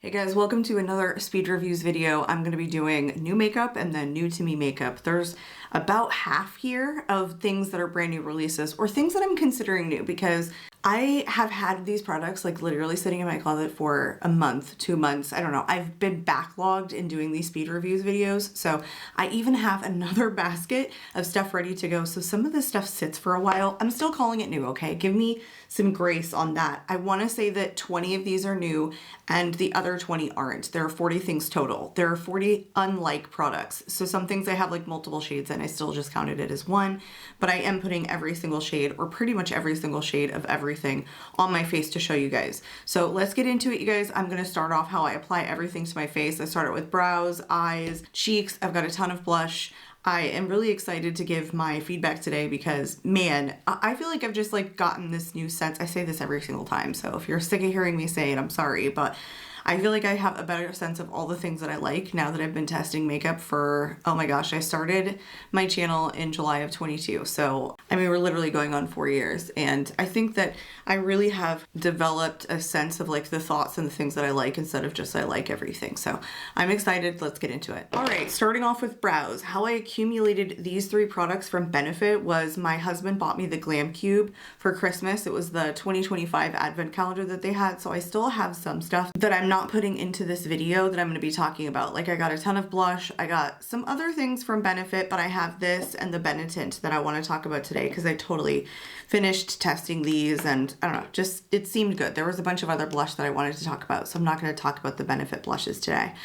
Hey guys, welcome to another speed reviews video. I'm going to be doing new makeup and then new to me makeup. There's about half here of things that are brand new releases or things that I'm considering new because I have had these products like literally sitting in my closet for a month, 2 months. I don't know. I've been backlogged in doing these speed reviews videos. So I even have another basket of stuff ready to go. So some of this stuff sits for a while. I'm still calling it new, okay? Give me some grace on that. I want to say that 20 of these are new and the other 20 aren't. There are 40 things total. There are 40 unlike products. So some things I have like multiple shades and I still just counted it as one, but I am putting every single shade or pretty much every single shade of everything on my face to show you guys. So let's get into it, you guys. I'm going to start off how I apply everything to my face. I start it with brows, eyes, cheeks. I've got a ton of blush. I am really excited to give my feedback today because, man, I feel like I've just like gotten this new sense. I say this every single time, so if you're sick of hearing me say it, I'm sorry, but I feel like I have a better sense of all the things that I like now that I've been testing makeup for, oh my gosh, I started my channel in July of 22. So, I mean, we're literally going on 4 years. And I think that I really have developed a sense of like the thoughts and the things that I like instead of just I like everything. So I'm excited. Let's get into it. All right, starting off with brows. How I accumulated these 3 products from Benefit was my husband bought me the Glam Cube for Christmas. It was the 2025 advent calendar that they had. So I still have some stuff that I'm not putting into this video that I'm going to be talking about. Like I got a ton of blush. I got some other things from Benefit, but I have this and the Benetint that I want to talk about today because I totally finished testing these and I don't know, just it seemed good. There was a bunch of other blush that I wanted to talk about, so I'm not going to talk about the Benefit blushes today.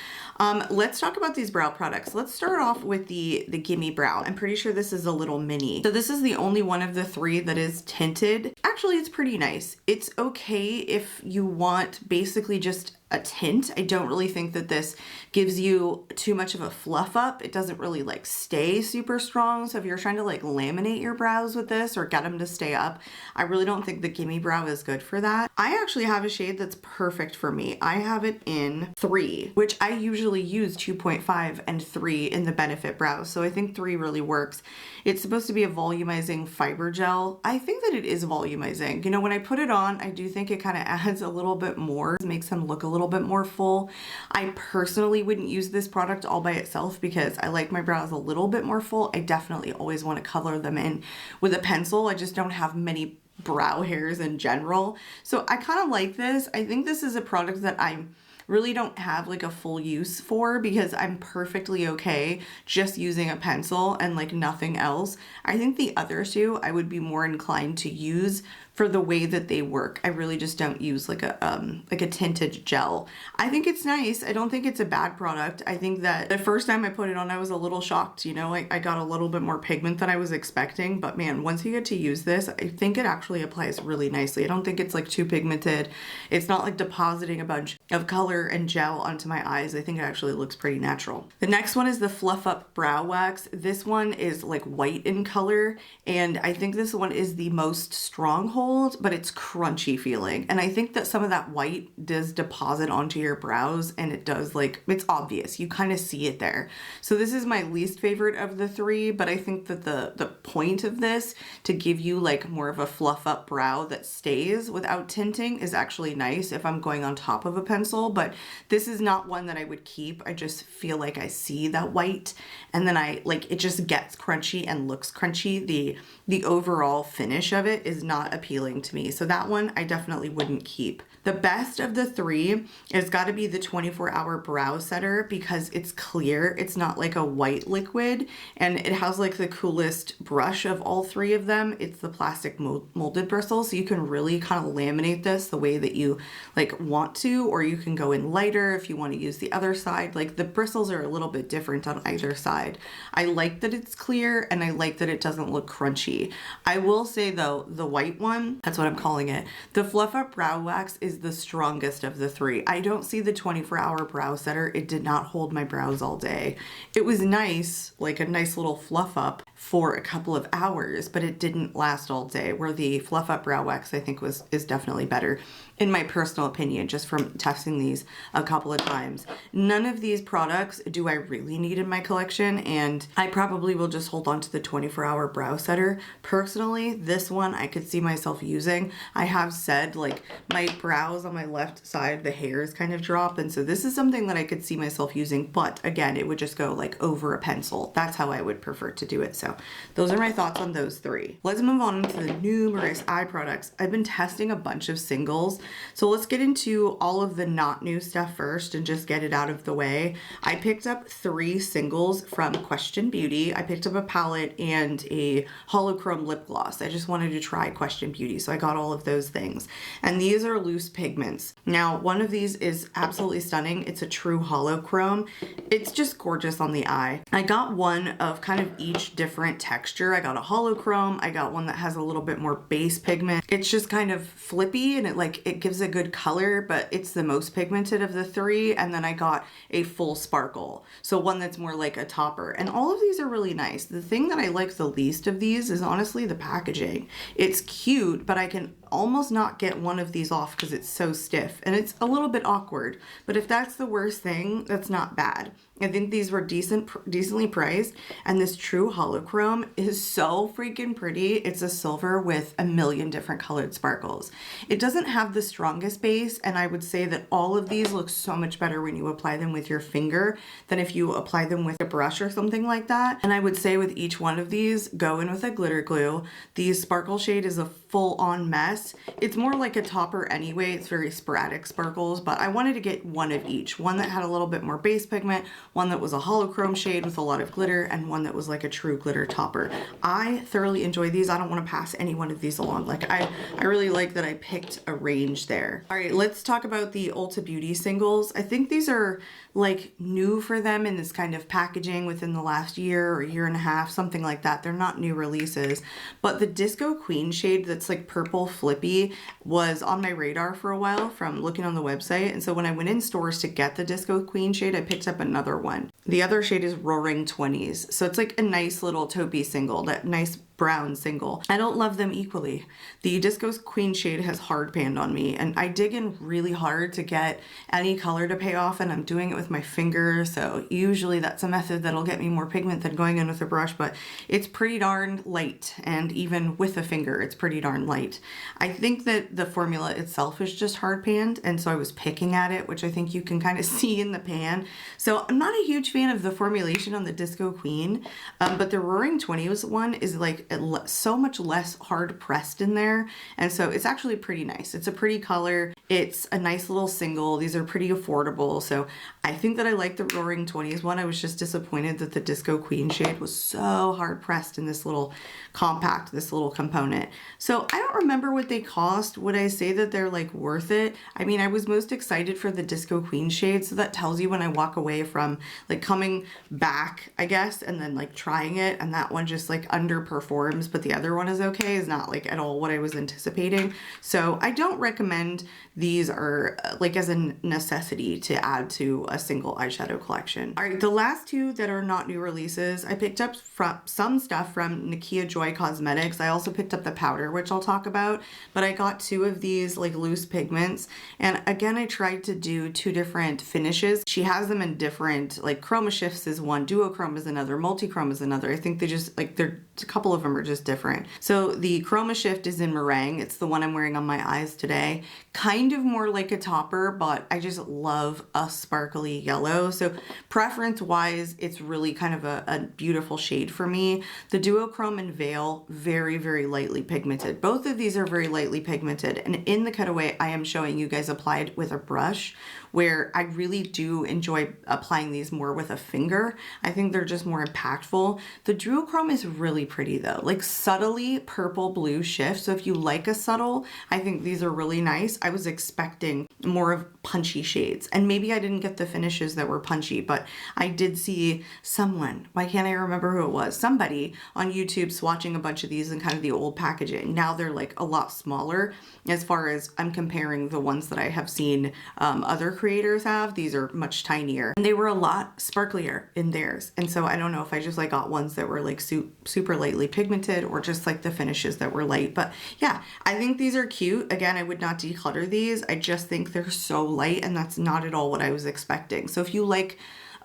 Let's talk about these brow products. Let's start off with the Gimme Brow. I'm pretty sure this is a little mini. So this is the only one of the 3 that is tinted. Actually, it's pretty nice. It's okay if you want basically just a tint. I don't really think that this gives you too much of a fluff up. It doesn't really like stay super strong. So if you're trying to like laminate your brows with this or get them to stay up, I really don't think the Gimme Brow is good for that. I actually have a shade that's perfect for me. I have it in 3, which I usually use 2.5 and 3 in the Benefit brows. So I think 3 really works. It's supposed to be a volumizing fiber gel. I think that it is volumizing. You know, when I put it on, I do think it kind of adds a little bit more, makes them look a little bit more full. I personally wouldn't use this product all by itself because I like my brows a little bit more full. I definitely always want to color them in with a pencil. I just don't have many brow hairs in general. So I kind of like this. I think this is a product that I really don't have like a full use for because I'm perfectly okay just using a pencil and like nothing else. I think the other 2 I would be more inclined to use for the way that they work. I really just don't use like a tinted gel. I think it's nice. I don't think it's a bad product. I think that the first time I put it on, I was a little shocked, you know, I got a little bit more pigment than I was expecting, but man, once you get to use this, I think it actually applies really nicely. I don't think it's like too pigmented. It's not like depositing a bunch of color and gel onto my eyes. I think it actually looks pretty natural. The next one is the Fluff Up Brow Wax. This one is like white in color, and I think this one is the most stronghold, but it's crunchy feeling. And I think that some of that white does deposit onto your brows and it does like, it's obvious. You kind of see it there. So this is my least favorite of the 3, but I think that the point of this to give you like more of a fluff up brow that stays without tinting is actually nice if I'm going on top of a pencil, but this is not one that I would keep. I just feel like I see that white and then I like, it just gets crunchy and looks crunchy. The overall finish of it is not appealing to me. So that one I definitely wouldn't keep. The best of the 3 has got to be the 24-hour brow setter because it's clear. It's not like a white liquid and it has like the coolest brush of all 3 of them. It's the plastic molded bristles. So you can really kind of laminate this the way that you like want to, or you can go in lighter if you want to use the other side. Like the bristles are a little bit different on either side. I like that it's clear and I like that it doesn't look crunchy. I will say though, the white one, that's what I'm calling it, the Fluff Up Brow Wax is the strongest of the 3. I don't see the 24-hour brow setter. It did not hold my brows all day. It was nice, like a nice little fluff up for a couple of hours, but it didn't last all day, where the Fluff Up Brow Wax I think is definitely better in my personal opinion, just from testing these a couple of times. None of these products do I really need in my collection, and I probably will just hold on to the 24-hour brow setter. Personally, this one I could see myself myself using. I have said, like, my brows on my left side, the hairs kind of drop, and so this is something that I could see myself using, but again, it would just go like over a pencil. That's how I would prefer to do it. So those are my thoughts on those three. Let's move on to the numerous eye products. I've been testing a bunch of singles, so let's get into all of the not new stuff first and just get it out of the way. I picked up 3 singles from Question Beauty. I picked up a palette and a holochrome lip gloss. I just wanted to try Question Beauty, so I got all of those things. And these are loose pigments. Now, one of these is absolutely stunning. It's a true holochrome. It's just gorgeous on the eye. I got one of kind of each different texture. I got a holochrome. I got one that has a little bit more base pigment. It's just kind of flippy and it gives a good color, but it's the most pigmented of the 3. And then I got a full sparkle. So one that's more like a topper. And all of these are really nice. The thing that I like the least of these is honestly the packaging. It's cute, but I can almost not get one of these off because it's so stiff and it's a little bit awkward. But if that's the worst thing, that's not bad. I think these were decently priced, and this true holochrome is so freaking pretty. It's a silver with a million different colored sparkles. It doesn't have the strongest base, and I would say that all of these look so much better when you apply them with your finger than if you apply them with a brush or something like that. And I would say with each one of these, go in with a glitter glue. The sparkle shade is a full-on mess. It's more like a topper anyway. It's very sporadic sparkles, but I wanted to get one of each. One that had a little bit more base pigment, one that was a holochrome shade with a lot of glitter, and one that was like a true glitter topper. I thoroughly enjoy these. I don't want to pass any one of these along. Like I really like that I picked a range there. All right, let's talk about the Ulta Beauty singles. I think these are like new for them in this kind of packaging within the last year or year and a half, something like that. They're not new releases, but the Disco Queen shade that's like purple flippy was on my radar for a while from looking on the website. And so when I went in stores to get the Disco Queen shade, I picked up another one. The other shade is Roaring 20s. So it's like a nice little taupey single, that nice brown single. I don't love them equally. The Disco Queen shade has hard panned on me, and I dig in really hard to get any color to pay off, and I'm doing it with my finger, so usually that's a method that'll get me more pigment than going in with a brush, but it's pretty darn light, and even with a finger, it's pretty darn light. I think that the formula itself is just hard panned, and so I was picking at it, which I think you can kind of see in the pan. So I'm not a huge fan of the formulation on the Disco Queen, but the Roaring 20s one is like so much less hard pressed in there, and so it's actually pretty nice. It's a pretty color. It's a nice little single. These are pretty affordable, so I think that I like the Roaring 20s one. I was just disappointed that the Disco Queen shade was so hard pressed in this little compact, this little component. So I don't remember what they cost. Would I say that they're like worth it? I mean, I was most excited for the Disco Queen shade, so that tells you when I walk away from like coming back, I guess, and then like trying it, and that one just like underperforms, but the other one is okay, is not like at all what I was anticipating. So I don't recommend these are like as a necessity to add to a single eyeshadow collection. All right, the last 2 that are not new releases, I picked up from some stuff from Nakia Joy Cosmetics. I also picked up the powder, which I'll talk about, but I got 2 of these like loose pigments. And again, I tried to do 2 different finishes. She has them in different, like chroma shifts is one, duochrome is another, multichrome is another. I think they just like, a couple of them are just different. So the chroma shift is in meringue. It's the one I'm wearing on my eyes today. Kind of more like a topper, but I just love a sparkly yellow. So preference wise, it's really kind of a beautiful shade for me. The duochrome and veil, very, very lightly pigmented. Both of these are very lightly pigmented. And in the cutaway, I am showing you guys applied with a brush, where I really do enjoy applying these more with a finger. I think they're just more impactful. The duochrome is really pretty though, like subtly purple blue shift. So if you like a subtle, I think these are really nice. I was expecting more of punchy shades, and maybe I didn't get the finishes that were punchy, but I did see someone, why can't I remember who it was? Somebody on YouTube swatching a bunch of these in kind of the old packaging. Now they're like a lot smaller as far as I'm comparing the ones that I have seen other creators have. These are much tinier, and they were a lot sparklier in theirs. And so I don't know if I just like got ones that were like super lightly pigmented, or just like the finishes that were light. But yeah, I think these are cute. Again, I would not declutter these. I just think they're so light, and that's not at all what I was expecting. So if you like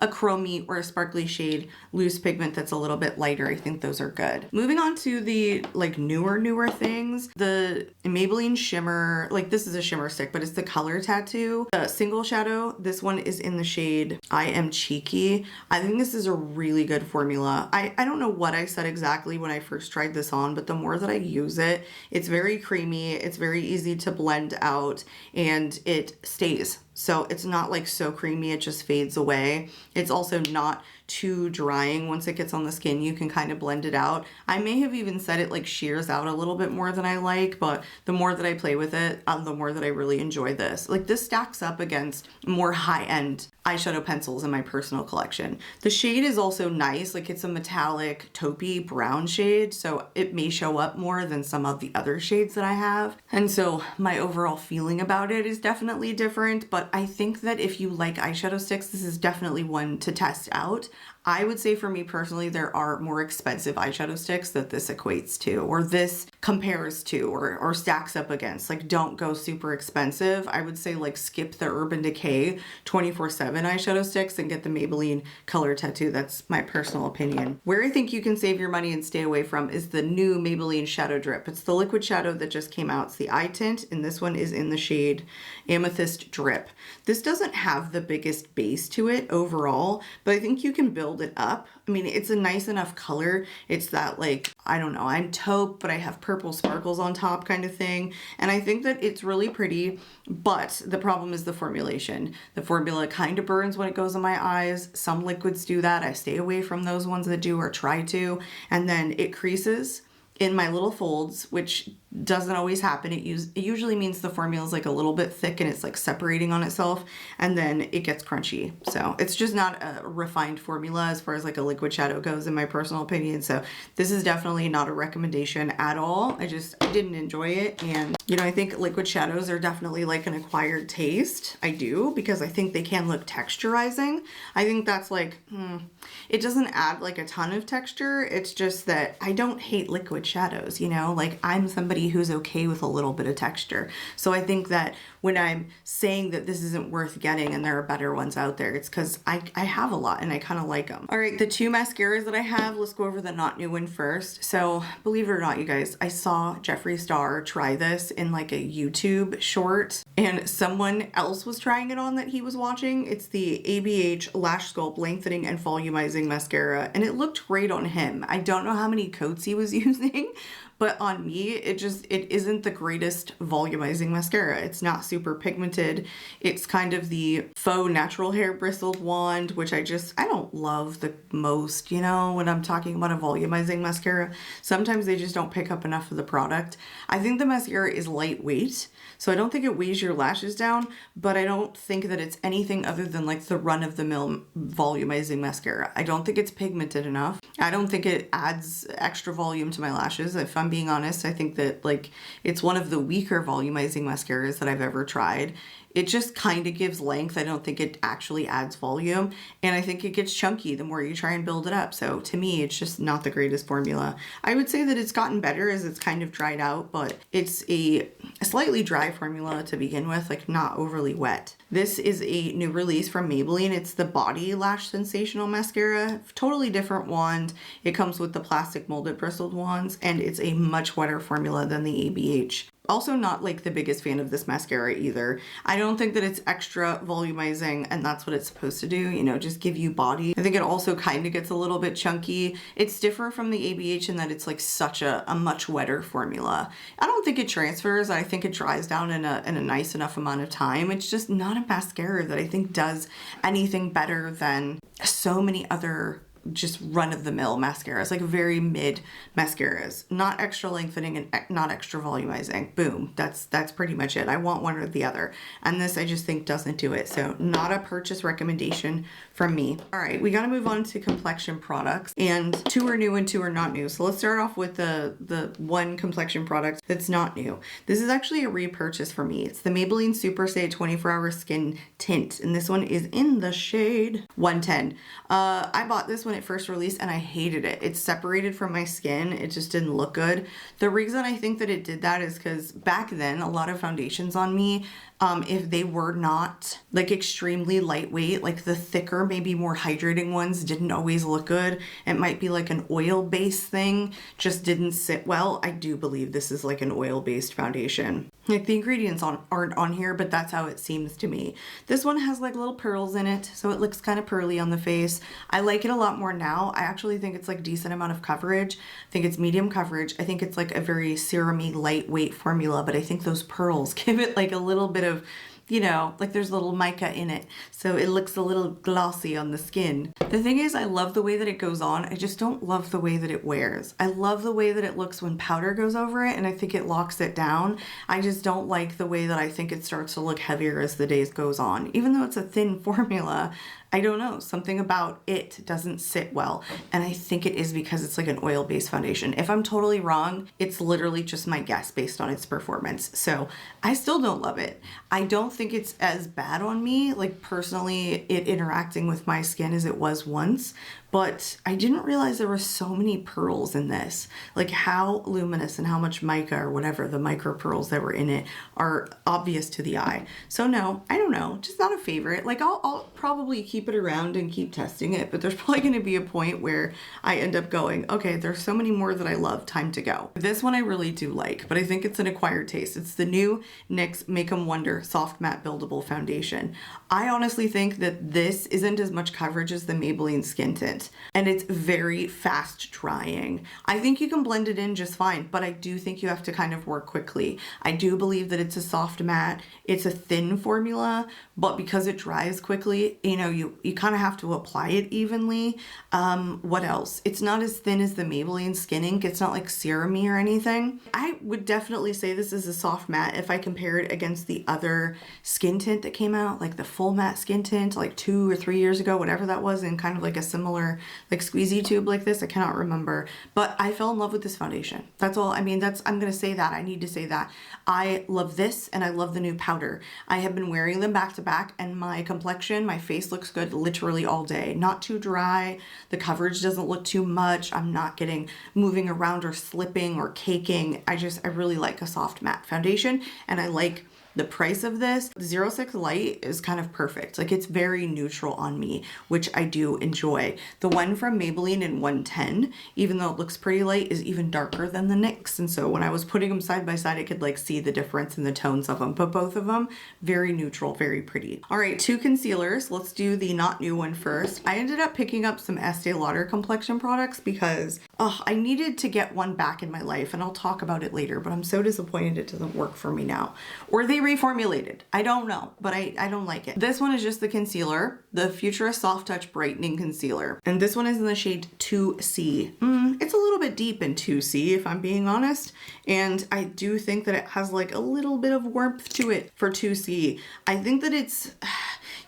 a chromey or a sparkly shade loose pigment that's a little bit lighter. I think those are good. Moving on to the like newer things, the Maybelline shimmer, like this is a shimmer stick, but it's the Color Tattoo single shadow. This one is in the shade I Am Cheeky. I think this is a really good formula. I don't know what I said exactly when I first tried this on, but the more that I use it, it's very creamy, it's very easy to blend out, and it stays. So it's not like so creamy it just fades away. It's also not too drying. Once it gets on the skin, you can kind of blend it out. I may have even said it like shears out a little bit more than I like, but the more that I play with it, the more that I really enjoy this. Like this stacks up against more high-end eyeshadow pencils in my personal collection. The shade is also nice, like it's a metallic taupey brown shade, so it may show up more than some of the other shades that I have. And so my overall feeling about it is definitely different, but I think that if you like eyeshadow sticks, this is definitely one to test out. I would say for me personally, there are more expensive eyeshadow sticks that this equates to, or this compares to, or stacks up against. Like don't go super expensive. I would say like skip the Urban Decay 24/7 eyeshadow sticks and get the Maybelline Color Tattoo. That's my personal opinion. Where I think you can save your money and stay away from is the new Maybelline Shadow Drip. It's the liquid shadow that just came out. It's the eye tint, and this one is in the shade Amethyst Drip. This doesn't have the biggest base to it overall, but I think you can build it up. I mean, it's a nice enough color. It's that like, I don't know, I'm taupe, but I have purple sparkles on top kind of thing. And I think that it's really pretty, but the problem is the formulation. The formula kind of burns when it goes on my eyes. Some liquids do that. I stay away from those ones that do or try to. And then it creases in my little folds, which doesn't always happen. It usually means the formula is like a little bit thick and it's like separating on itself, and then it gets crunchy. So it's just not a refined formula as far as like a liquid shadow goes, in my personal opinion. So this is definitely not a recommendation at all. I didn't enjoy it. And you know, I think liquid shadows are definitely like an acquired taste. I do, because I think they can look texturizing. I think that's like, it doesn't add like a ton of texture. It's just that I don't hate liquid shadows, you know, like I'm somebody who's okay with a little bit of texture. So I think that when I'm saying that this isn't worth getting and there are better ones out there, it's because I have a lot and I kind of like them. All right, the two mascaras that I have, let's go over the not new one first. So believe it or not, you guys, I saw Jeffree Star try this in like a YouTube short, and someone else was trying it on that he was watching. It's the ABH Lash Sculpt Lengthening and Volumizing Mascara, and it looked great on him. I don't know how many coats he was using, but on me, it isn't the greatest volumizing mascara. It's not super pigmented. It's kind of the faux natural hair bristled wand, which I don't love the most, you know, when I'm talking about a volumizing mascara. Sometimes they just don't pick up enough of the product. I think the mascara is lightweight, so I don't think it weighs your lashes down, but I don't think that it's anything other than like the run-of-the-mill volumizing mascara. I don't think it's pigmented enough. I don't think it adds extra volume to my lashes. If I'm being honest, I think that like it's one of the weaker volumizing mascaras that I've ever tried. It just kind of gives length. I don't think it actually adds volume, and I think it gets chunky the more you try and build it up. So to me, it's just not the greatest formula. I would say that it's gotten better as it's kind of dried out, but it's a slightly dry formula to begin with, like not overly wet. This is a new release from Maybelline. It's the Body Lash Sensational Mascara. Totally different wand. It comes with the plastic molded bristled wands, and it's a much wetter formula than the ABH. Also not like the biggest fan of this mascara either. I don't think that it's extra volumizing, and that's what it's supposed to do, you know, just give you body. I think it also kind of gets a little bit chunky. It's different from the ABH in that it's like such a much wetter formula. I don't think it transfers. I think it dries down in a nice enough amount of time. It's just not a mascara that I think does anything better than so many other just run-of-the-mill mascaras, like very mid mascaras, not extra lengthening and not extra volumizing. Boom, that's pretty much it. I want one or the other, and this I just think doesn't do it. So not a purchase recommendation from me. All right, we got to move on to Complexion products, and two are new and two are not new. So let's start off with the one Complexion product that's not new. This is actually a repurchase for me. It's the Maybelline Super Stay 24-Hour Skin Tint, and this one is in the shade 110. I bought this when it first released and I hated it. It's separated from my skin. It just didn't look good. The reason I think that it did that is because back then a lot of foundations on me if they were not like extremely lightweight. Like the thicker, maybe more hydrating ones didn't always look good. It might be like an oil-based thing, just didn't sit well. I do believe this is like an oil-based foundation. Like the ingredients aren't on here, but that's how it seems to me. This one has like little pearls in it, so it looks kind of pearly on the face. I like it a lot more now. I actually think it's like decent amount of coverage. I think it's medium coverage. I think it's like a very serum-y, lightweight formula, but I think those pearls give it like a little bit of, you know, like there's a little mica in it, so it looks a little glossy on the skin. The thing is, I love the way that it goes on. I just don't love the way that it wears. I love the way that it looks when powder goes over it, and I think it locks it down. I just don't like the way that I think it starts to look heavier as the days goes on. Even though it's a thin formula, I don't know, something about it doesn't sit well. And I think it is because it's like an oil-based foundation. If I'm totally wrong, it's literally just my guess based on its performance. So I still don't love it. I don't think it's as bad on me, like personally, it interacting with my skin as it was once. But I didn't realize there were so many pearls in this. Like how luminous and how much mica or whatever, the micro pearls that were in it are obvious to the eye. So no, I don't know, just not a favorite. Like I'll probably keep it around and keep testing it, but there's probably gonna be a point where I end up going, okay, there's so many more that I love, time to go. This one I really do like, but I think it's an acquired taste. It's the new NYX Make 'em Wonder Soft Matte Buildable Foundation. I honestly think that this isn't as much coverage as the Maybelline Skin Tint, and it's very fast drying. I think you can blend it in just fine, but I do think you have to kind of work quickly. I do believe that it's a soft matte. It's a thin formula, but because it dries quickly, you know, you kind of have to apply it evenly. What else? It's not as thin as the Maybelline Skin Ink. It's not like serum-y or anything. I would definitely say this is a soft matte if I compare it against the other skin tint that came out, like the full matte skin tint like 2 or 3 years ago, whatever that was, and kind of like a similar like squeezy tube like this. I cannot remember, but I fell in love with this foundation. That's all. I mean, I'm gonna say that. I need to say that. I love this, and I love the new powder. I have been wearing them back to back, and my complexion, my face looks good literally all day. Not too dry. The coverage doesn't look too much. I'm not getting moving around or slipping or caking. I really like a soft matte foundation, and I like the price of this. 06 Light is kind of perfect. Like it's very neutral on me, which I do enjoy. The one from Maybelline in 110, even though it looks pretty light, is even darker than the NYX. And so when I was putting them side by side, I could like see the difference in the tones of them, but both of them very neutral, very pretty. All right, 2 concealers. Let's do the not new one first. I ended up picking up some Estee Lauder complexion products because I needed to get one back in my life, and I'll talk about it later, but I'm so disappointed it doesn't work for me now. Or they reformulated. I don't know, but I don't like it. This one is just the concealer, the Futurist Soft Touch Brightening Concealer. And this one is in the shade 2C. It's a little bit deep in 2C, if I'm being honest. And I do think that it has like a little bit of warmth to it for 2C. I think that it's,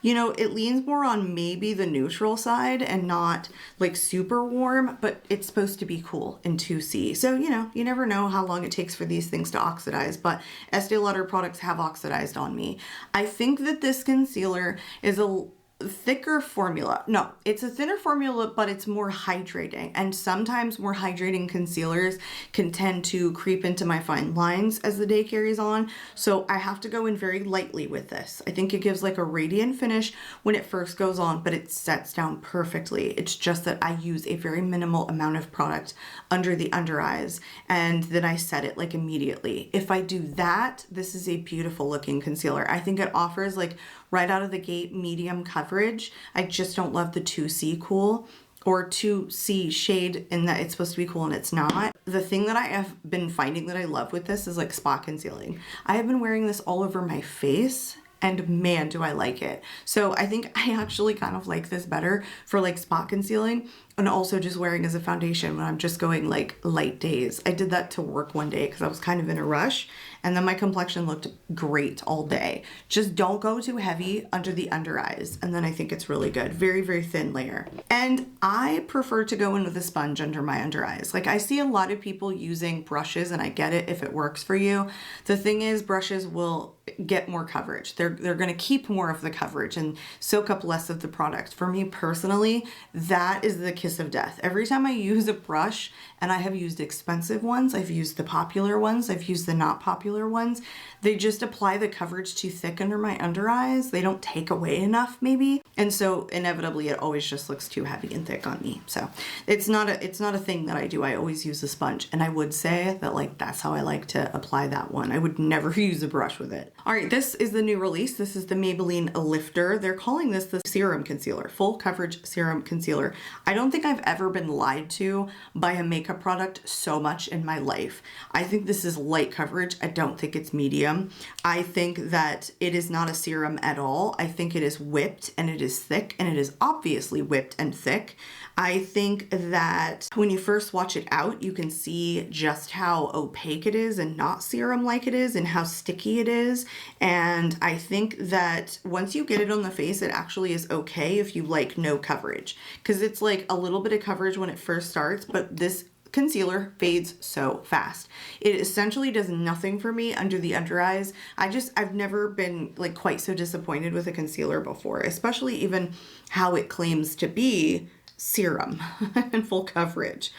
you know, it leans more on maybe the neutral side and not like super warm, but it's supposed to be cool in 2C. So, you know, you never know how long it takes for these things to oxidize, but Estee Lauder products have oxidized on me. I think that this concealer is a thicker formula. No, it's a thinner formula, but it's more hydrating. And sometimes more hydrating concealers can tend to creep into my fine lines as the day carries on. So I have to go in very lightly with this. I think it gives like a radiant finish when it first goes on, but it sets down perfectly. It's just that I use a very minimal amount of product under the under eyes, and then I set it like immediately. If I do that, this is a beautiful looking concealer. I think it offers like right out of the gate medium coverage. I just don't love the 2C cool or 2C shade in that it's supposed to be cool and it's not. The thing that I have been finding that I love with this is like spot concealing. I have been wearing this all over my face, and man, do I like it. So I think I actually kind of like this better for like spot concealing, and also just wearing as a foundation when I'm just going like light days. I did that to work one day because I was kind of in a rush, and then my complexion looked great all day. Just don't go too heavy under the under eyes, and then I think it's really good. Very, very thin layer. And I prefer to go in with a sponge under my under eyes. Like I see a lot of people using brushes, and I get it if it works for you. The thing is, brushes will get more coverage. They're going to keep more of the coverage and soak up less of the product. For me personally, that is the kiss of death. Every time I use a brush, and I have used expensive ones, I've used the popular ones, I've used the not popular ones, they just apply the coverage too thick under my under eyes. They don't take away enough maybe. And so inevitably it always just looks too heavy and thick on me. So it's not a thing that I do. I always use a sponge, and I would say that like that's how I like to apply that one. I would never use a brush with it. All right, this is the new release. This is the Maybelline Lifter. They're calling this the serum concealer, full coverage serum concealer. I don't think I've ever been lied to by a makeup product so much in my life. I think this is light coverage. I don't think it's medium. I think that it is not a serum at all. I think it is whipped, and it is thick, and it is obviously whipped and thick. I think that when you first watch it out, you can see just how opaque it is and not serum like it is, and how sticky it is. And I think that once you get it on the face, it actually is okay if you like no coverage, because it's like a little bit of coverage when it first starts, but this concealer fades so fast. It essentially does nothing for me under the under eyes. I've never been like quite so disappointed with a concealer before, especially even how it claims to be serum and full coverage.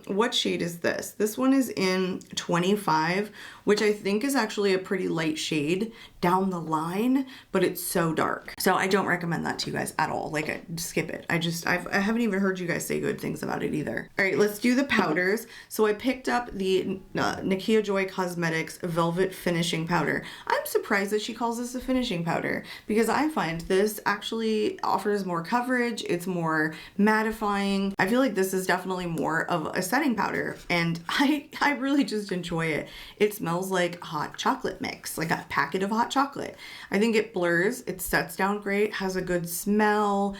What shade is this? This one is in 25, which I think is actually a pretty light shade down the line, but it's so dark. So I don't recommend that to you guys at all. Like, skip it. I haven't even heard you guys say good things about it either. All right, let's do the powders. So I picked up the Nakia Joy Cosmetics Velvet Finishing Powder. I'm surprised that she calls this a finishing powder, because I find this actually offers more coverage. It's more mattifying. I feel like this is definitely more of a setting powder, and I really just enjoy it. It smells like hot chocolate mix, like a packet of hot chocolate. I think it blurs, it sets down great, has a good smell,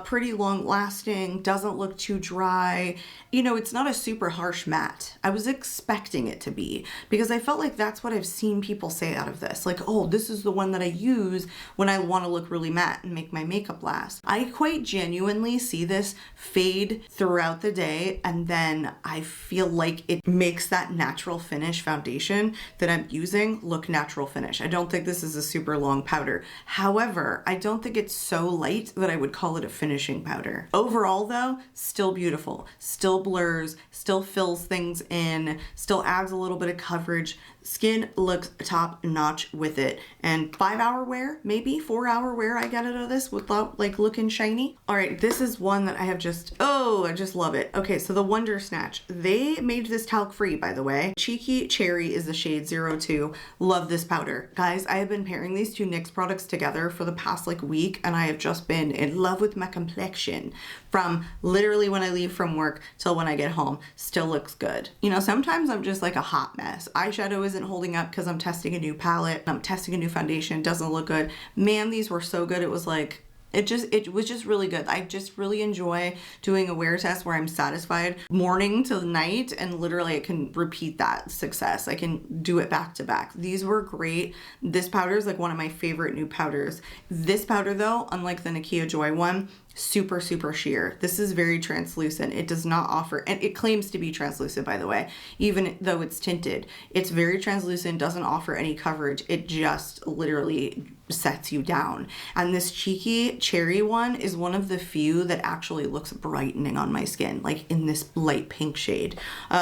pretty long lasting, doesn't look too dry. You know, it's not a super harsh matte. I was expecting it to be, because I felt like that's what I've seen people say out of this. Like, oh, this is the one that I use when I want to look really matte and make my makeup last. I quite genuinely see this fade throughout the day, and then I feel like it makes that natural finish foundation that I'm using look natural finish. I don't think this is a super long powder. However, I don't think it's so light that I would call it a finishing powder. Overall though, still beautiful, still blurs, still fills things in, still adds a little bit of coverage. Skin looks top notch with it. And 5-hour wear, maybe 4-hour wear, I get out of this without like looking shiny. All right, this is one that I have I just love it. Okay, so the Wonder Snatch. They made this talc free, by the way. Cheeky Cherry is the shade 02. Love this powder. Guys, I have been pairing these two NYX products together for the past like week, and I have just been in love with my complexion from literally when I leave from work till when I get home. Still looks good. You know, sometimes I'm just like a hot mess. Eyeshadow isn't holding up because I'm testing a new palette, I'm testing a new foundation, doesn't look good. Man, these were so good. It was like, it was just really good. I just really enjoy doing a wear test where I'm satisfied morning to night, and literally I can repeat that success. I can do it back to back. These were great. This powder is like one of my favorite new powders. This powder though, unlike the Nakia Joy one, super sheer. This is very translucent. It does not offer, and it claims to be translucent, by the way, even though it's tinted. It's very translucent, doesn't offer any coverage. It just literally sets you down. And this Cheeky Cherry one is one of the few that actually looks brightening on my skin, like in this light pink shade.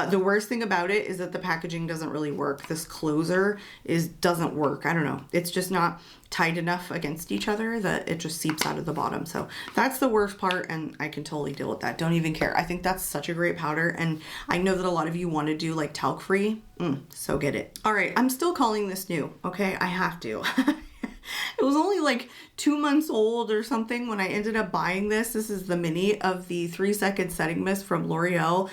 The worst thing about it is that the packaging doesn't really work. This closer doesn't work. I don't know. It's just not tight enough against each other that it just seeps out of the bottom. So that's the worst part, and I can totally deal with that. Don't even care. I think that's such a great powder, and I know that a lot of you want to do like talc free, so get it. All right, I'm still calling this new, okay? I have to. It was only like 2 months old or something when I ended up buying this. This is the mini of the 3-second setting mist from L'Oreal.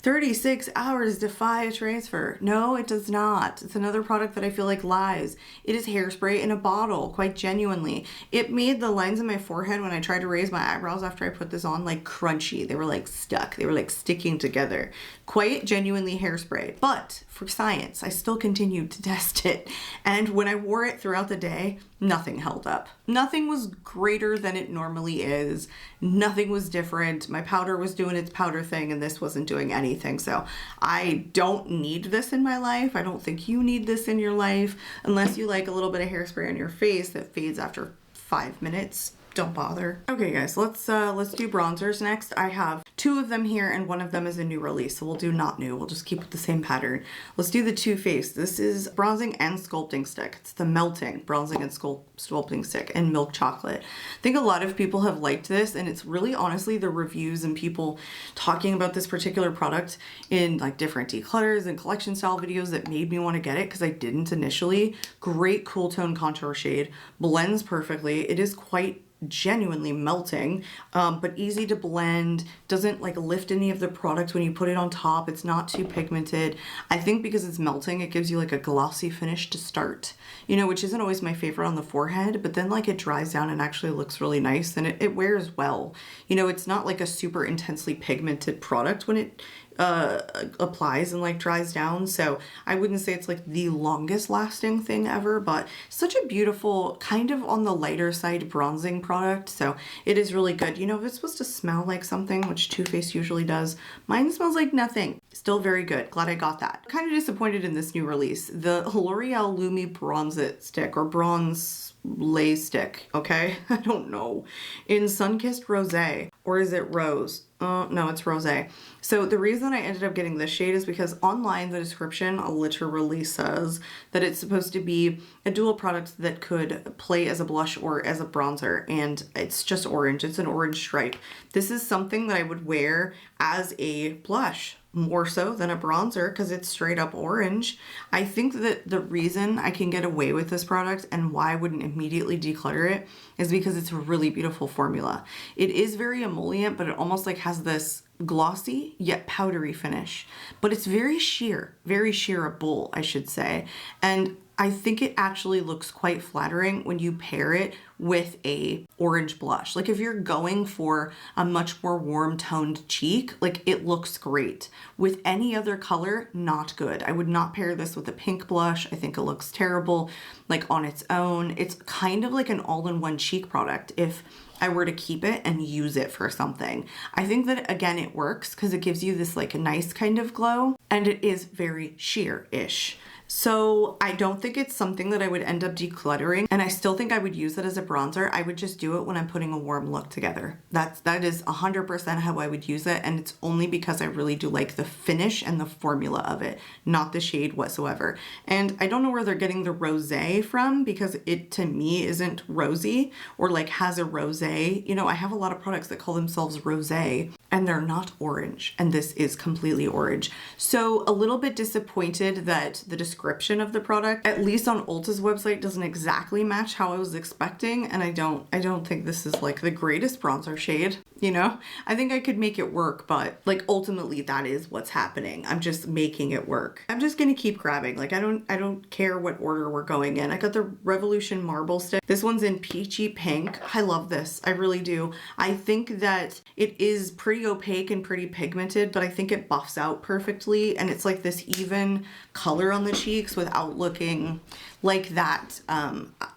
36 hours defy transfer. No, it does not. It's another product that I feel like lies. It is hairspray in a bottle, quite genuinely. It made the lines in my forehead when I tried to raise my eyebrows after I put this on like crunchy. They were like stuck. They were like sticking together. Quite genuinely hairspray. But for science, I still continued to test it. And when I wore it throughout the day, nothing held up. Nothing was greater than it normally is. Nothing was different. My powder was doing its powder thing and this wasn't doing anything. So I don't need this in my life. I don't think you need this in your life unless you like a little bit of hairspray on your face that fades after 5 minutes. Don't bother. Okay guys, let's do bronzers next. I have 2 of them here and one of them is a new release. So we'll do not new. We'll just keep with the same pattern. Let's do the Too Faced. This is bronzing and sculpting stick. It's the melting bronzing and sculpting stick in milk chocolate. I think a lot of people have liked this and it's really honestly the reviews and people talking about this particular product in like different declutters and collection style videos that made me want to get it because I didn't initially. Great cool tone contour shade. Blends perfectly. It is quite genuinely melting, but easy to blend, doesn't like lift any of the product when you put it on top. It's not too pigmented. I think because it's melting, it gives you like a glossy finish to start, you know, which isn't always my favorite on the forehead, but then like it dries down and actually looks really nice and it wears well. You know, it's not like a super intensely pigmented product when it applies and like dries down. So I wouldn't say it's like the longest lasting thing ever, but such a beautiful kind of on the lighter side bronzing product. So it is really good. You know, if it's supposed to smell like something, which Too Faced usually does, mine smells like nothing. Still very good. Glad I got that. Kind of disappointed in this new release. The L'Oreal Lumi Bronze It stick or bronze lay stick. Okay. I don't know. In Sunkissed Rosé, or is it Rose? No, it's Rosé. So the reason I ended up getting this shade is because online the description literally says that it's supposed to be a dual product that could play as a blush or as a bronzer, and it's just orange. It's an orange stripe. This is something that I would wear as a blush more so than a bronzer because it's straight up orange. I think that the reason I can get away with this product and why I wouldn't immediately declutter it is because it's a really beautiful formula. It is very emollient, but it almost like has this glossy yet powdery finish, but it's very sheerable, I should say. And I think it actually looks quite flattering when you pair it with a orange blush. Like if you're going for a much more warm toned cheek, like it looks great. With any other color, not good. I would not pair this with a pink blush. I think it looks terrible, like on its own. It's kind of like an all-in-one cheek product if I were to keep it and use it for something. I think that again, it works because it gives you this like a nice kind of glow and it is very sheer-ish. So I don't think it's something that I would end up decluttering, and I still think I would use it as a bronzer. I would just do it when I'm putting a warm look together. That is 100% how I would use it, and it's only because I really do like the finish and the formula of it, not the shade whatsoever. And I don't know where they're getting the rosé from because it to me isn't rosy or like has a rosé. You know, I have a lot of products that call themselves rosé and they're not orange, and this is completely orange. So a little bit disappointed that the description of the product, at least on Ulta's website, doesn't exactly match how I was expecting, and I don't think this is like the greatest bronzer shade, you know? I think I could make it work, but like ultimately that is what's happening. I'm just making it work. I'm just gonna keep grabbing. Like I don't care what order we're going in. I got the Revolution Marble Stick. This one's in peachy pink. I love this. I really do. I think that it is pretty opaque and pretty pigmented, but I think it buffs out perfectly, and it's like this even color on the cheeks without looking like that,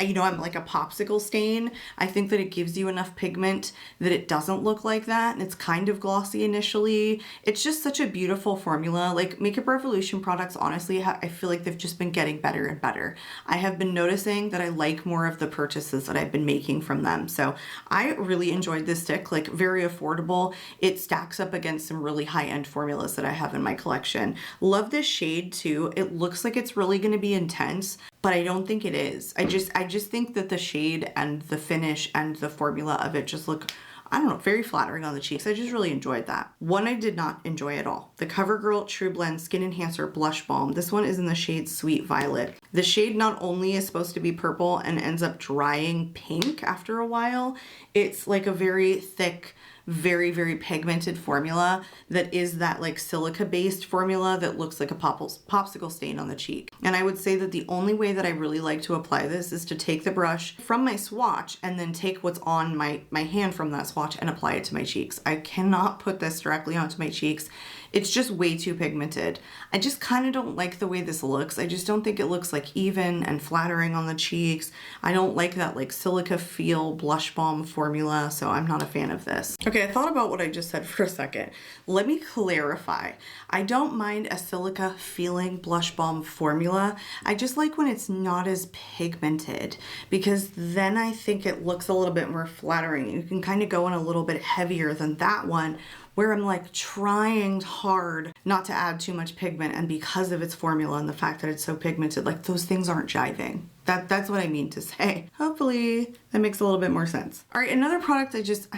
you know, I'm like a popsicle stain. I think that it gives you enough pigment that it doesn't look like that, and it's kind of glossy initially. It's just such a beautiful formula. Like Makeup Revolution products, honestly, I feel like they've just been getting better and better. I have been noticing that I like more of the purchases that I've been making from them. So I really enjoyed this stick, like very affordable. It stacks up against some really high-end formulas that I have in my collection. Love this shade too. It looks like it's really going to be intense, but I don't think it is. I just think that the shade and the finish and the formula of it just look, I don't know, very flattering on the cheeks. I just really enjoyed that. One I did not enjoy at all. The CoverGirl True Blend Skin Enhancer Blush Balm. This one is in the shade Sweet Violet. The shade not only is supposed to be purple and ends up drying pink after a while, it's like a very thick, very pigmented formula that is that like silica based formula that looks like a popsicle stain on the cheek. And I would say that the only way that I really like to apply this is to take the brush from my swatch and then take what's on my hand from that swatch and apply it to my cheeks. I cannot put this directly onto my cheeks. It's just way too pigmented. I just kind of don't like the way this looks. I just don't think it looks like even and flattering on the cheeks. I don't like that like silica feel blush balm formula, so I'm not a fan of this. Okay, I thought about what I just said for a second. Let me clarify. I don't mind a silica feeling blush balm formula. I just like when it's not as pigmented, because then I think it looks a little bit more flattering. You can kind of go in a little bit heavier than that one, where I'm like trying hard not to add too much pigment, and because of its formula and the fact that it's so pigmented, like those things aren't jiving. That's what I mean to say. Hopefully that makes a little bit more sense. All right, another product I just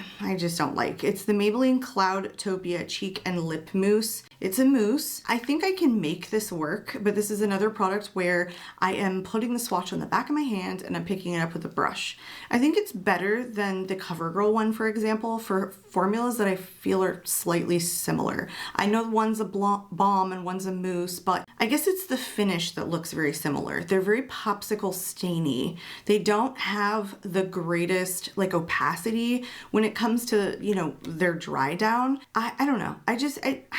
don't like. It's the Maybelline Cloudtopia Cheek and Lip Mousse. It's a mousse. I think I can make this work, but this is another product where I am putting the swatch on the back of my hand and I'm picking it up with a brush. I think it's better than the CoverGirl one, for example, for formulas that I feel are slightly similar. I know one's a balm and one's a mousse, but I guess it's the finish that looks very similar. They're very popsicle stainy. They don't have the greatest like opacity when it comes to, you know, their dry down. I don't know. I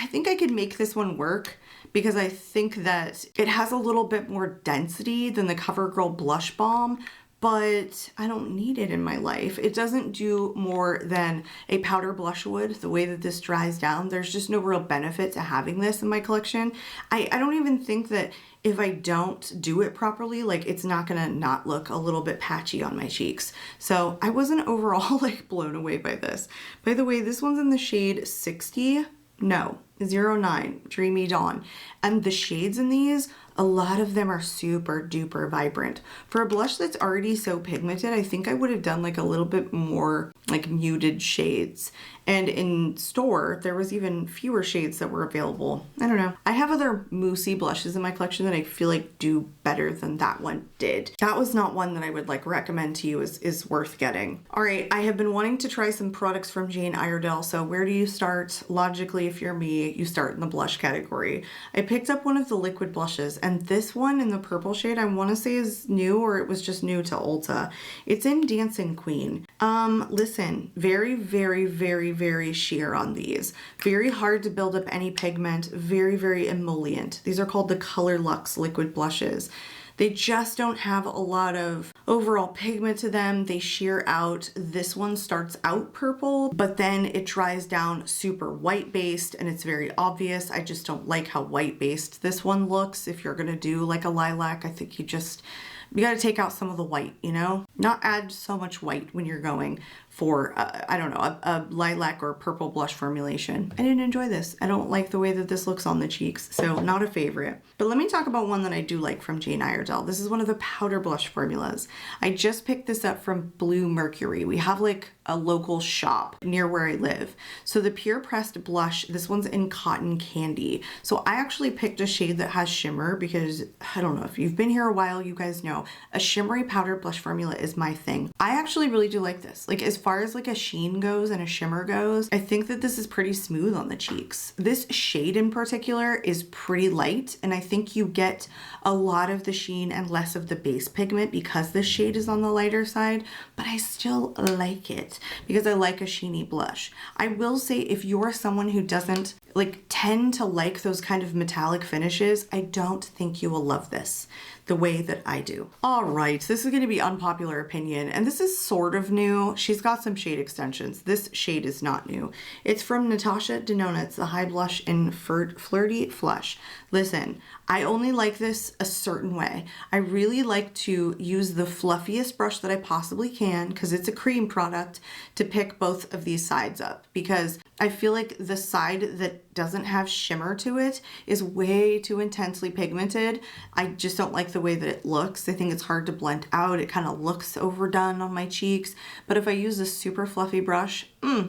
think I could make this one work, because I think that it has a little bit more density than the CoverGirl blush balm, but I don't need it in my life. It doesn't do more than a powder blush would, the way that this dries down. There's just no real benefit to having this in my collection. I don't even think that if I don't do it properly, like it's not gonna not look a little bit patchy on my cheeks. So I wasn't overall like blown away by this. By the way, this one's in the shade 60. No, 09, Dreamy Dawn. And the shades in these, a lot of them are super duper vibrant. For a blush that's already so pigmented, I think I would have done like a little bit more like muted shades. And in store, there was even fewer shades that were available. I don't know. I have other moussey blushes in my collection that I feel like do better than that one did. That was not one that I would like recommend to you is worth getting. All right, I have been wanting to try some products from Jane Iredale. So where do you start? Logically, if you're me, you start in the blush category. I picked up one of the liquid blushes, and this one in the purple shade, I want to say is new, or it was just new to Ulta. It's in Dancing Queen. Listen, very, very, very, very sheer on these. Very hard to build up any pigment, very, very emollient. These are called the Color Luxe liquid blushes. They just don't have a lot of overall pigment to them. They sheer out. This one starts out purple, but then it dries down super white based and it's very obvious. I just don't like how white based this one looks. If you're gonna do like a lilac, I think you gotta take out some of the white, you know? Not add so much white when you're going for, I don't know, a lilac or purple blush formulation. I didn't enjoy this. I don't like the way that this looks on the cheeks, so not a favorite. But let me talk about one that I do like from Jane Iredale. This is one of the powder blush formulas. I just picked this up from Blue Mercury. We have like a local shop near where I live. So the Pure Pressed blush, this one's in Cotton Candy. So I actually picked a shade that has shimmer because, I don't know, if you've been here a while, you guys know a shimmery powder blush formula is my thing. I actually really do like this. Like as far as like a sheen goes and a shimmer goes, I think that this is pretty smooth on the cheeks. This shade in particular is pretty light, and I think you get a lot of the sheen and less of the base pigment because this shade is on the lighter side, but I still like it because I like a sheeny blush. I will say if you're someone who doesn't like tend to like those kind of metallic finishes, I don't think you will love this the way that I do. All right, this is gonna be unpopular opinion, and this is sort of new. She's got some shade extensions. This shade is not new. It's from Natasha Denona. It's the High Blush in Flirty Flush. Listen, I only like this a certain way. I really like to use the fluffiest brush that I possibly can, because it's a cream product, to pick both of these sides up, because I feel like the side that doesn't have shimmer to it is way too intensely pigmented. I just don't like the way that it looks. I think it's hard to blend out. It kind of looks overdone on my cheeks. But if I use a super fluffy brush,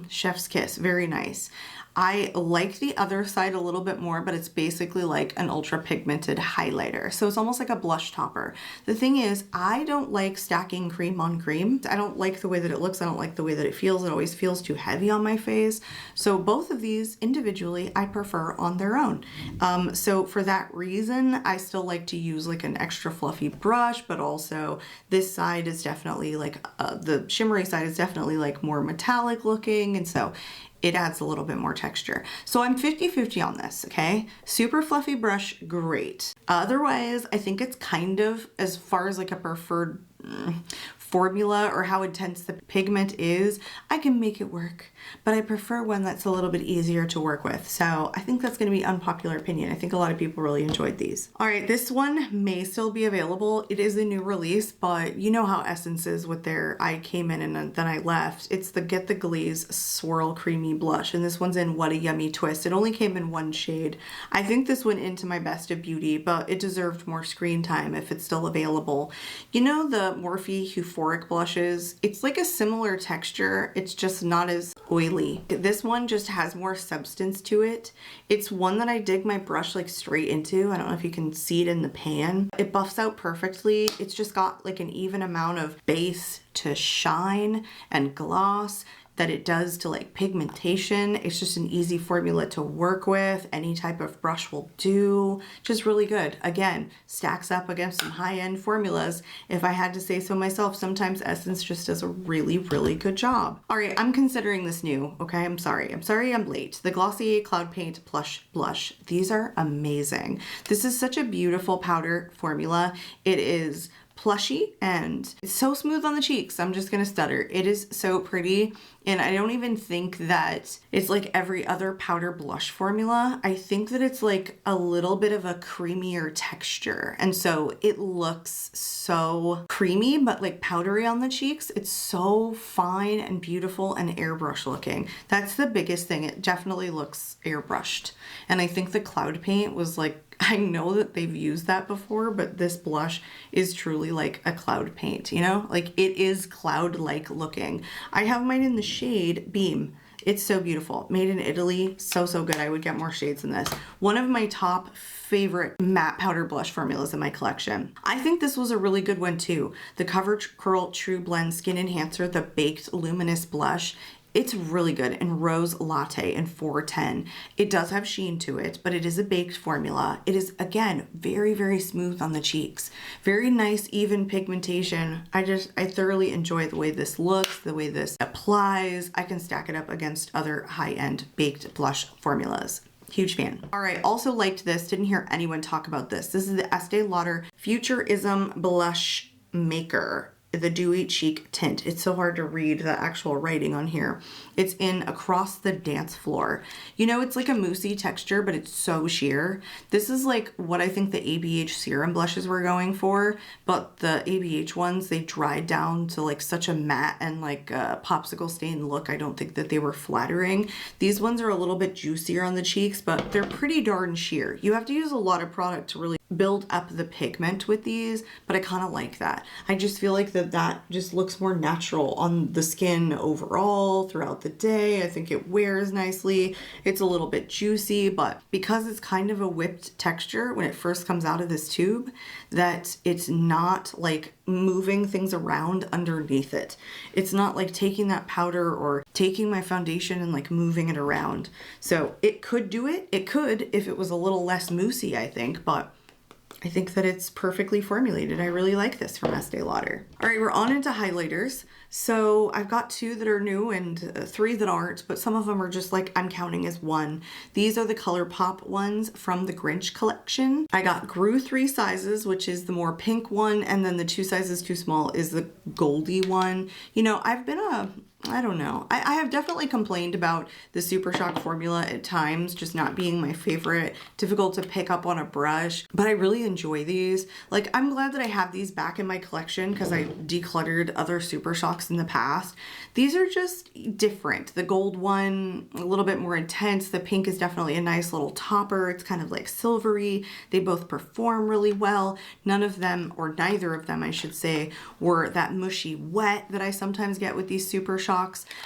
chef's kiss, very nice. I like the other side a little bit more, but it's basically like an ultra pigmented highlighter. So it's almost like a blush topper. The thing is, I don't like stacking cream on cream. I don't like the way that it looks. I don't like the way that it feels. It always feels too heavy on my face. So both of these individually, I prefer on their own. So for that reason, I still like to use like an extra fluffy brush, but also this side is definitely like, the shimmery side is definitely like more metallic looking. looking, and so it adds a little bit more texture. So I'm 50-50 on this, okay? Super fluffy brush, great. Otherwise, I think it's kind of, as far as like a preferred formula or how intense the pigment is, I can make it work, but I prefer one that's a little bit easier to work with. So I think that's going to be unpopular opinion. I think a lot of people really enjoyed these. All right, this one may still be available. It is a new release, but you know how Essence is with their I came in and then I left. It's the Get the Glaze Swirl Creamy Blush, and this one's in What a Yummy Twist. It only came in one shade. I think this went into my Best of Beauty, but it deserved more screen time if it's still available. You know the Morphe Euphoric blushes? It's like a similar texture. It's just not as oily. This one just has more substance to it. It's one that I dig my brush like straight into. I don't know if you can see it in the pan. It buffs out perfectly. It's just got like an even amount of base to shine and gloss that it does to like pigmentation. It's just an easy formula to work with. Any type of brush will do. Just really good. Again, stacks up against some high-end formulas. If I had to say so myself, sometimes Essence just does a really, really good job. All right, I'm considering this new, okay? I'm sorry I'm late. The Glossier Cloud Paint Plush Blush. These are amazing. This is such a beautiful powder formula. It is plushy and it's so smooth on the cheeks. I'm just gonna stutter. It is so pretty, and I don't even think that it's like every other powder blush formula. I think that it's like a little bit of a creamier texture, and so it looks so creamy but like powdery on the cheeks. It's so fine and beautiful and airbrush looking. That's the biggest thing. It definitely looks airbrushed, and I think the cloud paint was like, I know that they've used that before, but this blush is truly like a cloud paint, you know? Like it is cloud-like looking. I have mine in the shade Beam. It's so beautiful. Made in Italy. So, so good. I would get more shades than this. One of my top favorite matte powder blush formulas in my collection. I think this was a really good one too. The Cover Curl True Blend Skin Enhancer, the Baked Luminous Blush. It's really good in Rose Latte in 410. It does have sheen to it, but it is a baked formula. It is, again, very, very smooth on the cheeks. Very nice, even pigmentation. I thoroughly enjoy the way this looks, the way this applies. I can stack it up against other high-end baked blush formulas. Huge fan. All right, also liked this. Didn't hear anyone talk about this. This is the Estee Lauder Futurism Blush Maker, the Dewy Cheek Tint. It's so hard to read the actual writing on here. It's in Across the Dance Floor. You know, it's like a moussey texture, but it's so sheer. This is like what I think the ABH serum blushes were going for, but the ABH ones, they dried down to like such a matte and like a popsicle stain look. I don't think that they were flattering. These ones are a little bit juicier on the cheeks, but they're pretty darn sheer. You have to use a lot of product to really build up the pigment with these, but I kind of like that. I just feel like that just looks more natural on the skin overall throughout the day. I think it wears nicely. It's a little bit juicy, but because it's kind of a whipped texture when it first comes out of this tube, that it's not like moving things around underneath it. It's not like taking that powder or taking my foundation and like moving it around. So it could do it. It could if it was a little less moussey, I think, but I think that it's perfectly formulated. I really like this from Estee Lauder. All right, we're on into highlighters. So I've got 2 that are new and 3 that aren't, but some of them are just like I'm counting as one. These are the ColourPop ones from the Grinch collection. I got Grew 3 sizes, which is the more pink one, and then the 2 sizes too small is the goldy one. You know, I've been I don't know. I have definitely complained about the Super Shock formula at times just not being my favorite, difficult to pick up on a brush, but I really enjoy these. Like, I'm glad that I have these back in my collection because I decluttered other Super Shocks in the past. These are just different. The gold one, a little bit more intense. The pink is definitely a nice little topper. It's kind of like silvery. They both perform really well. None of them, or neither of them, I should say, were that mushy wet that I sometimes get with these Super Shocks.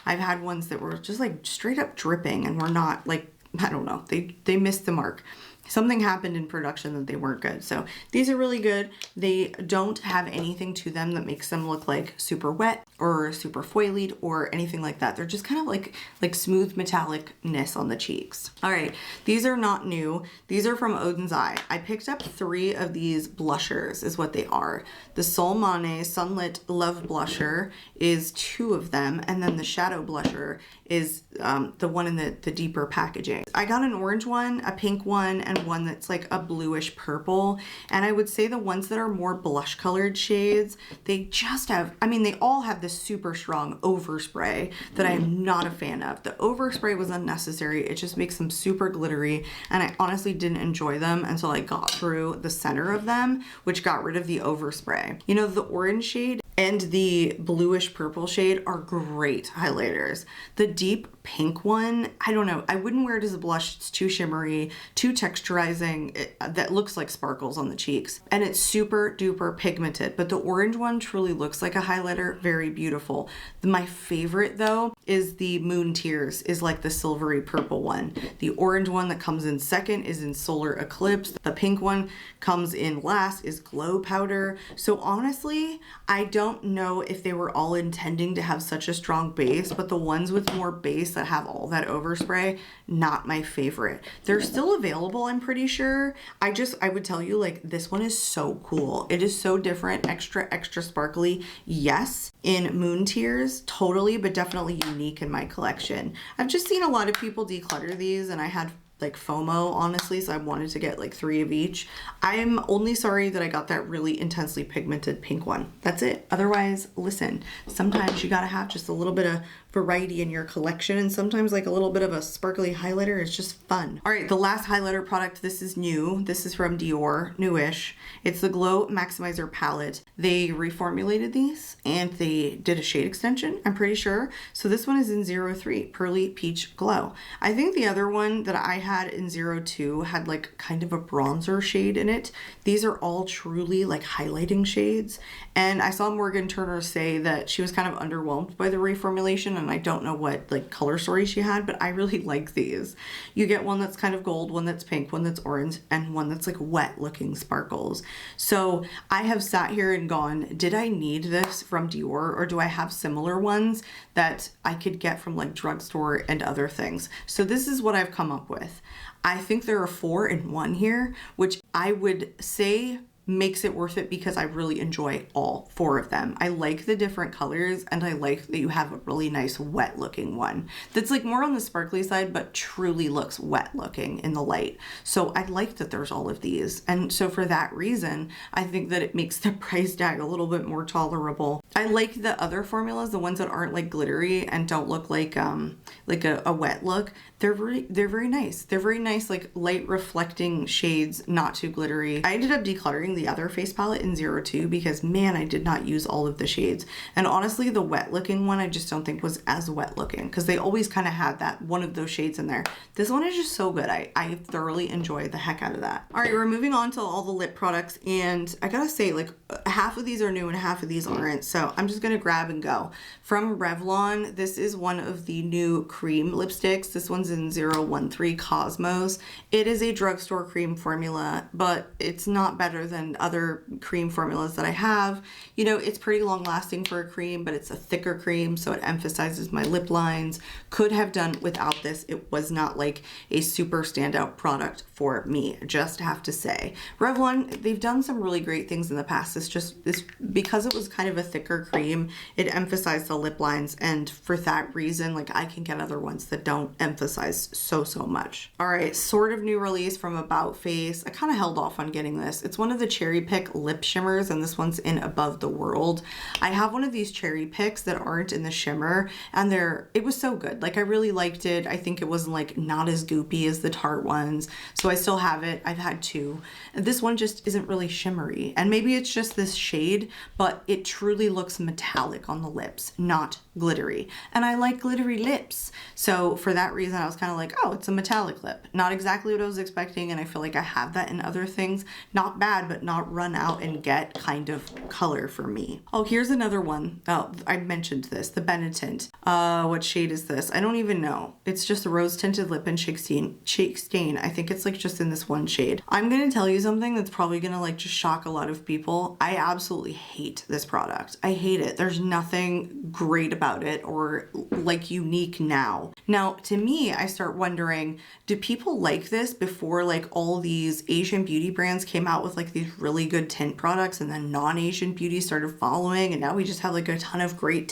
I've had ones that were just like straight up dripping and were not like, I don't know, they missed the mark. Something happened in production that they weren't good. So these are really good. They don't have anything to them that makes them look like super wet. or super foilied or anything like that. They're just kind of like smooth metallicness on the cheeks. All right, these are not new. These are from Odin's Eye. I picked up 3 of these blushers is what they are. The Sol Mane Sunlit Love Blusher is 2 of them, and then the Shadow Blusher is the one in the deeper packaging. I got an orange one, a pink one, and one that's like a bluish purple. And I would say the ones that are more blush colored shades, they just have, I mean, they all have this super strong overspray that I'm not a fan of. The overspray was unnecessary. It just makes them super glittery, and I honestly didn't enjoy them until I got through the center of them, which got rid of the overspray. You know, the orange shade and the bluish purple shade are great highlighters. The deep pink one, I don't know, I wouldn't wear it as a blush. It's too shimmery, too texturizing. That looks like sparkles on the cheeks. And it's super duper pigmented, but the orange one truly looks like a highlighter, very beautiful. My favorite though is the Moon Tears, is like the silvery purple one. The orange one that comes in second is in Solar Eclipse. The pink one comes in last is Glow Powder. So honestly, I don't know if they were all intending to have such a strong base, but the ones with more base that have all that overspray, not my favorite. They're still available, I'm pretty sure. I would tell you, like, this one is so cool. It is so different, extra sparkly. Yes, in Moon Tears, totally, but definitely unique in my collection. I've just seen a lot of people declutter these, and I had like FOMO, honestly, so I wanted to get like 3 of each. I'm only sorry that I got that really intensely pigmented pink one. That's it. Otherwise, listen, sometimes you gotta have just a little bit of variety in your collection, and sometimes like a little bit of a sparkly highlighter is just fun. All right, the last highlighter product, this is new. This is from Dior, newish. It's the Glow Maximizer palette. They reformulated these and they did a shade extension, I'm pretty sure. So this one is in 03, Pearly Peach Glow. I think the other one that I had in 02 had like kind of a bronzer shade in it. These are all truly like highlighting shades. And I saw Morgan Turner say that she was kind of underwhelmed by the reformulation, and I don't know what like color story she had, but I really like these. You get one that's kind of gold, one that's pink, one that's orange, and one that's like wet looking sparkles. So I have sat here and gone, did I need this from Dior, or do I have similar ones that I could get from like drugstore and other things? So this is what I've come up with. I think there are 4 in 1 here, which I would say makes it worth it because I really enjoy all 4 of them. I like the different colors, and I like that you have a really nice wet looking one that's like more on the sparkly side but truly looks wet looking in the light. So I like that there's all of these, and so for that reason I think that it makes the price tag a little bit more tolerable. I like the other formulas, the ones that aren't like glittery and don't look like a wet look. They're very nice. They're very nice, like light reflecting shades, not too glittery. I ended up decluttering the other face palette in 02 because man, I did not use all of the shades. And honestly, the wet looking one I just don't think was as wet looking because they always kind of had that one of those shades in there. This one is just so good. I thoroughly enjoyed the heck out of that. All right, we're moving on to all the lip products, and I gotta say, like, half of these are new and half of these aren't, so I'm just gonna grab and go. From Revlon, this is one of the new cream lipsticks. This one's in 013 Cosmos. It is a drugstore cream formula, but it's not better than other cream formulas that I have. You know, it's pretty long lasting for a cream, but it's a thicker cream, so it emphasizes my lip lines. Could have done without this. It was not like a super standout product for me, just have to say. Revlon, they've done some really great things in the past. It's because it was kind of a thicker cream, it emphasized the lip lines, and for that reason, like, I can get other ones that don't emphasize so much. All right, sort of new release from About Face. I kind of held off on getting this. It's one of the Cherry Pick lip shimmers, and this one's in Above the World. I have one of these Cherry Picks that aren't in the shimmer, and it was so good. Like, I really liked it. I think it was like not as goopy as the Tarte ones, so I still have it. I've had 2. And this one just isn't really shimmery, and maybe it's just this shade, but it truly looks metallic on the lips, not glittery. And I like glittery lips, so for that reason I was kind of like, oh, it's a metallic lip. Not exactly what I was expecting, and I feel like I have that in other things. Not bad, but but not run out and get kind of color for me. Oh, here's another one. Oh, I mentioned this, the Benetint. What shade is this? I don't even know. It's just a rose tinted lip and shake stain. I think it's like just in this one shade. I'm gonna tell you something that's probably gonna like just shock a lot of people. I absolutely hate this product. I hate it. There's nothing great about it or like unique now. Now, to me, I start wondering, do people like this before like all these Asian beauty brands came out with like these really good tint products, and then non-Asian beauty started following, and now we just have like a ton of great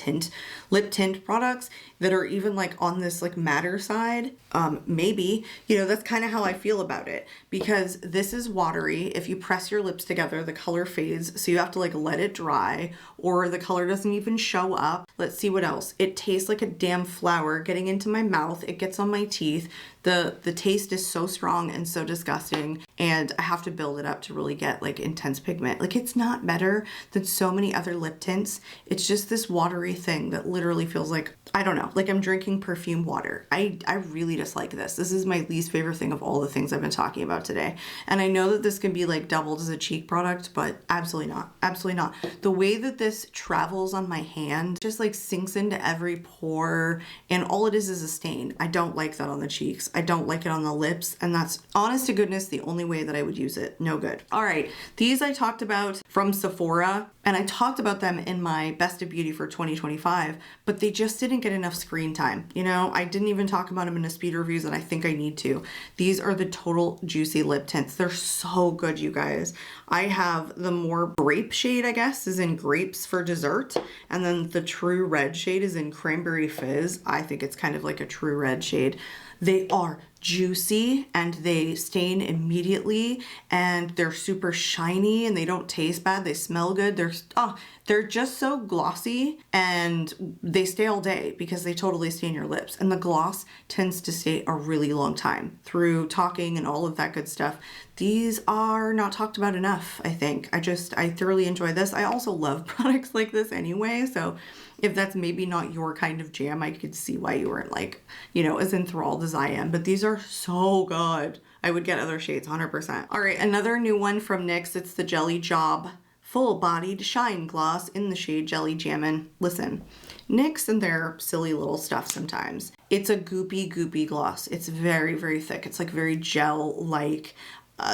lip tint products that are even like on this like matter side? Maybe, you know, that's kind of how I feel about it, because this is watery. If you press your lips together, the color fades, so you have to like let it dry, or the color doesn't even show up. Let's see what else. It tastes like a damn flower getting into my mouth. It gets on my teeth. The taste is so strong and so disgusting, and I have to build it up to really get like intense pigment. Like, it's not better than so many other lip tints. It's just this watery thing that literally feels like, I don't know, like I'm drinking perfume water. I really dislike this. This is my least favorite thing of all the things I've been talking about today. And I know that this can be like doubled as a cheek product, but absolutely not. Absolutely not. The way that this travels on my hand just like sinks into every pore, and all it is a stain. I don't like that on the cheeks. I don't like it on the lips, and that's honest to goodness the only way that I would use it. No good. All right, these I talked about from Sephora, and I talked about them in my Best of Beauty for 2025, but they just didn't get enough screen time. You know, I didn't even talk about them in a speed reviews, and I think I need to. These are the Total Juicy Lip Tints. They're so good, you guys. I have the more grape shade, I guess, is in Grapes for Dessert, and then the True Red shade is in Cranberry Fizz. I think it's kind of like a true red shade. They are juicy and they stain immediately, and they're super shiny, and they don't taste bad. They smell good. They're just so glossy, and they stay all day because they totally stain your lips. And the gloss tends to stay a really long time through talking and all of that good stuff. These are not talked about enough, I think. I thoroughly enjoy this. I also love products like this anyway, so if that's maybe not your kind of jam, I could see why you weren't like, you know, as enthralled as I am. But these are so good. I would get other shades 100%. All right, another new one from NYX. It's the Jelly Job Full Bodied Shine Gloss in the shade Jelly Jammin'. Listen, NYX and their silly little stuff sometimes. It's a goopy gloss. It's very, very thick. It's like very gel-like.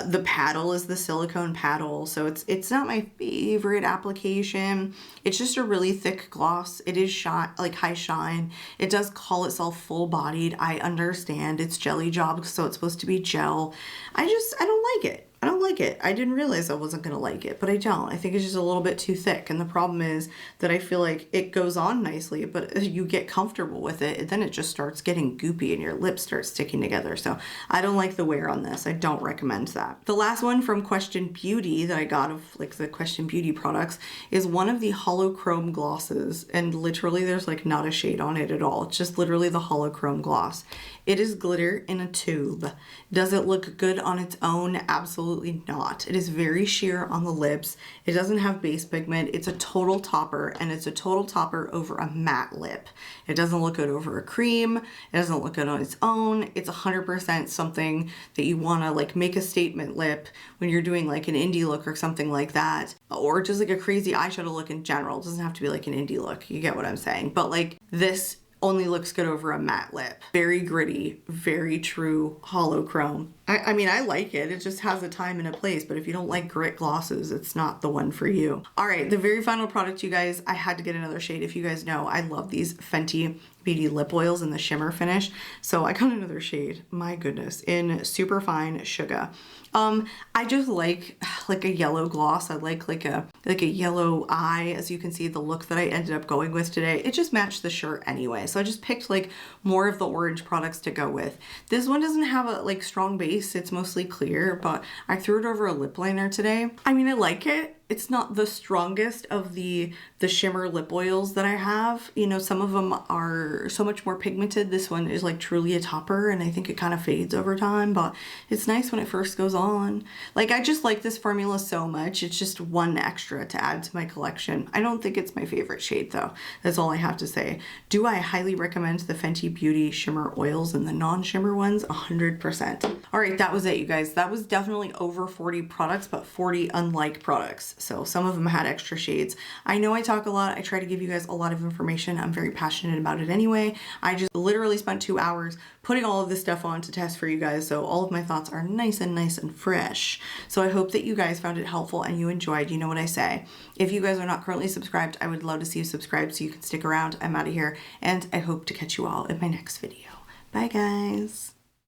The paddle is the silicone paddle, so it's not my favorite application. It's just a really thick gloss. It is like high shine. It does call itself full bodied. I understand it's Jelly Job, so it's supposed to be gel. I don't like it. I don't like it. I didn't realize I wasn't going to like it, but I don't. I think it's just a little bit too thick. And the problem is that I feel like it goes on nicely, but you get comfortable with it, and then it just starts getting goopy and your lips start sticking together. So I don't like the wear on this. I don't recommend that. The last one from Question Beauty that I got of like the Question Beauty products is one of the Holochrome glosses. And literally there's like not a shade on it at all. It's just literally the Holochrome gloss. It is glitter in a tube. Does it look good on its own? Absolutely not. It is very sheer on the lips. It doesn't have base pigment. It's a total topper, and it's a total topper over a matte lip. It doesn't look good over a cream. It doesn't look good on its own. It's 100% something that you want to like make a statement lip when you're doing like an indie look or something like that, or just like a crazy eyeshadow look in general. It doesn't have to be like an indie look. You get what I'm saying? But like this only looks good over a matte lip. Very gritty, very true holochrome. I mean, I like it. It just has a time and a place, but if you don't like grit glosses, it's not the one for you. All right, the very final product, you guys, I had to get another shade. If you guys know, I love these Fenty Beauty lip oils in the shimmer finish. So I got another shade, my goodness, in Super Fine Sugar. I just like a yellow gloss. I like a yellow eye. As you can see, the look that I ended up going with today, it just matched the shirt anyway. So I just picked like more of the orange products to go with. This one doesn't have a like strong base. It's mostly clear, but I threw it over a lip liner today. I mean, I like it. it's not the strongest of the shimmer lip oils that I have. You know, some of them are so much more pigmented. This one is like truly a topper, and I think it kind of fades over time, but it's nice when it first goes on. Like, I just like this formula so much. It's just one extra to add to my collection. I don't think it's my favorite shade though. That's all I have to say. Do I highly recommend the Fenty Beauty shimmer oils and the non-shimmer ones? 100%. All right, that was it, you guys. That was definitely over 40 products, but 40 unlike products. So some of them had extra shades. I know I talk a lot. I try to give you guys a lot of information. I'm very passionate about it anyway. I just literally spent 2 hours putting all of this stuff on to test for you guys. So all of my thoughts are nice and fresh. So I hope that you guys found it helpful and you enjoyed. You know what I say. If you guys are not currently subscribed, I would love to see you subscribe so you can stick around. I'm out of here, and I hope to catch you all in my next video. Bye, guys.